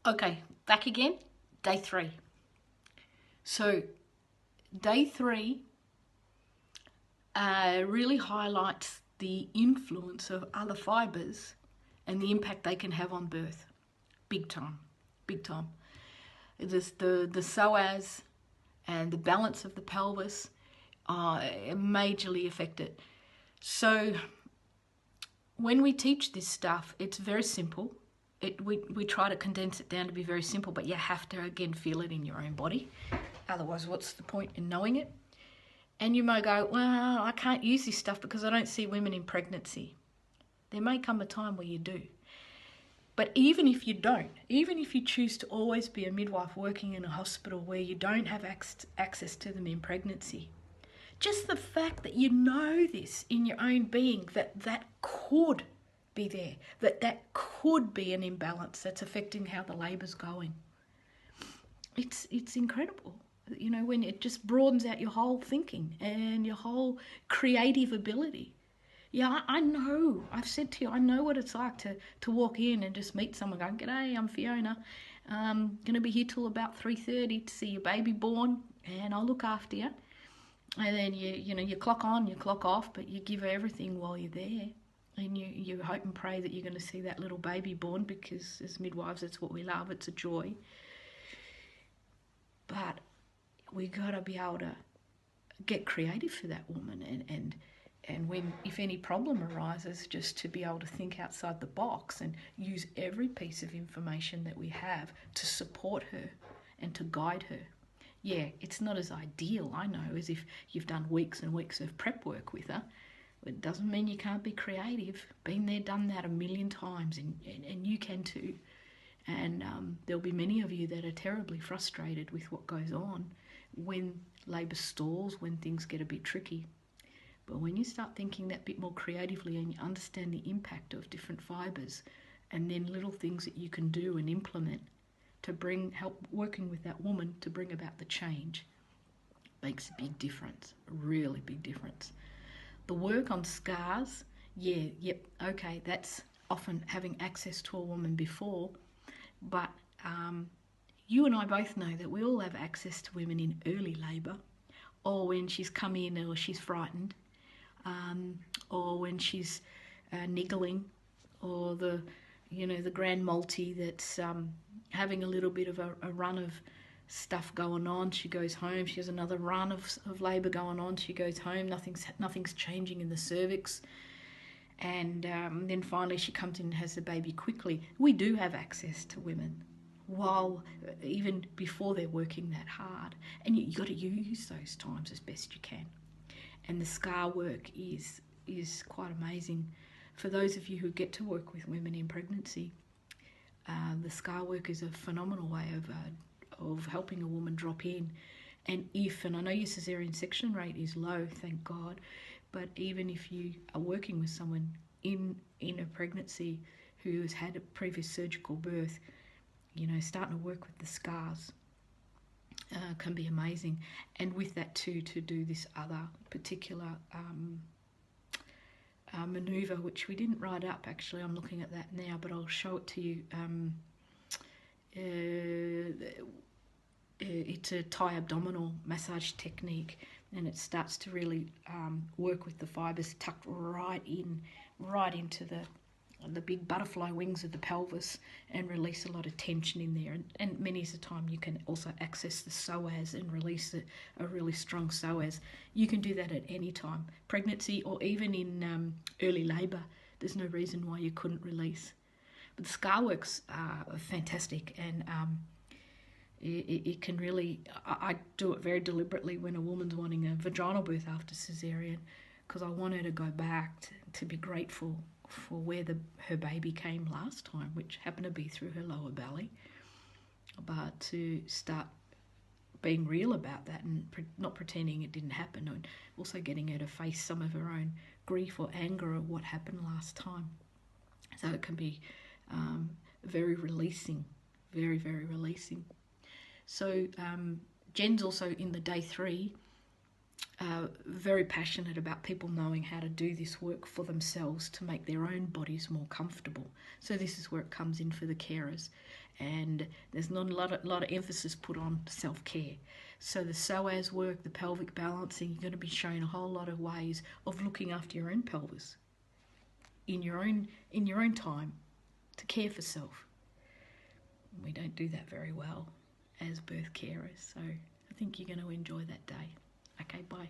Okay, back again, day 3. So day 3 really highlights the influence of other fibres and the impact they can have on birth. Big time, big time. The psoas and the balance of the pelvis are majorly affected. So when we teach this stuff, it's very simple. We try to condense it down to be very simple, but you have to, again, feel it in your own body. Otherwise, what's the point in knowing it? And you may go, well, I can't use this stuff because I don't see women in pregnancy. There may come a time where you do. But even if you don't, even if you choose to always be a midwife working in a hospital where you don't have access to them in pregnancy, just the fact that you know this in your own being, that could be there, that could be an imbalance that's affecting how the labour's going. It's incredible, you know, when it just broadens out your whole thinking and your whole creative ability. Yeah, I know. I've said to you, I know what it's like to walk in and just meet someone going, "G'day, I'm Fiona. I'm going to be here till about 3:30 to see your baby born, and I'll look after you." And then you clock on, you clock off, but you give her everything while you're there. And you hope and pray that you're going to see that little baby born, because as midwives, it's what we love. It's a joy. But we got to be able to get creative for that woman, and when, if any problem arises, just to be able to think outside the box and use every piece of information that we have to support her and to guide her. Yeah, it's not as ideal, I know, as if you've done weeks and weeks of prep work with her. It doesn't mean you can't be creative. Been there, done that a million times, and you can too. And there'll be many of you that are terribly frustrated with what goes on when labour stalls, when things get a bit tricky. But when you start thinking that bit more creatively and you understand the impact of different fibres, and then little things that you can do and implement to help working with that woman to bring about the change, makes a big difference, a really big difference. The work on scars, okay, that's often having access to a woman before, but you and I both know that we all have access to women in early labour, or when she's come in or she's frightened, or when she's niggling, or the grand multi that's having a little bit of a run of stuff going on. She goes home, she has another run of labour going on, she goes home, nothing's changing in the cervix, and then finally she comes in and has the baby quickly. We do have access to women while even before they're working that hard, and you got to use those times as best you can. And the scar work is quite amazing. For those of you who get to work with women in pregnancy, the scar work is a phenomenal way of helping a woman drop in. And I know your caesarean section rate is low, thank God, but even if you are working with someone in a pregnancy who has had a previous surgical birth, starting to work with the scars can be amazing. And with that too, to do this other particular manoeuvre, which we didn't write up actually, I'm looking at that now, but I'll show it to you. It's a Thai abdominal massage technique, and it starts to really work with the fibres tucked right into the big butterfly wings of the pelvis, and release a lot of tension in there. And many of the time you can also access the psoas and release a really strong psoas. You can do that at any time, pregnancy or even in early labour. There's no reason why you couldn't release. But the scar works are fantastic, and it can really, I do it very deliberately when a woman's wanting a vaginal birth after caesarean, because I want her to go back to be grateful for where her baby came last time, which happened to be through her lower belly, but to start being real about that and not pretending it didn't happen, and also getting her to face some of her own grief or anger of what happened last time. So it can be very releasing, very, very releasing. So Jen's also in the day 3 very passionate about people knowing how to do this work for themselves to make their own bodies more comfortable. So this is where it comes in for the carers. And there's not a lot of emphasis put on self-care. So the Psoas work, the pelvic balancing, you're going to be shown a whole lot of ways of looking after your own pelvis in your own time to care for self. We don't do that very well as birth carers, so I think you're going to enjoy that day. Okay, bye.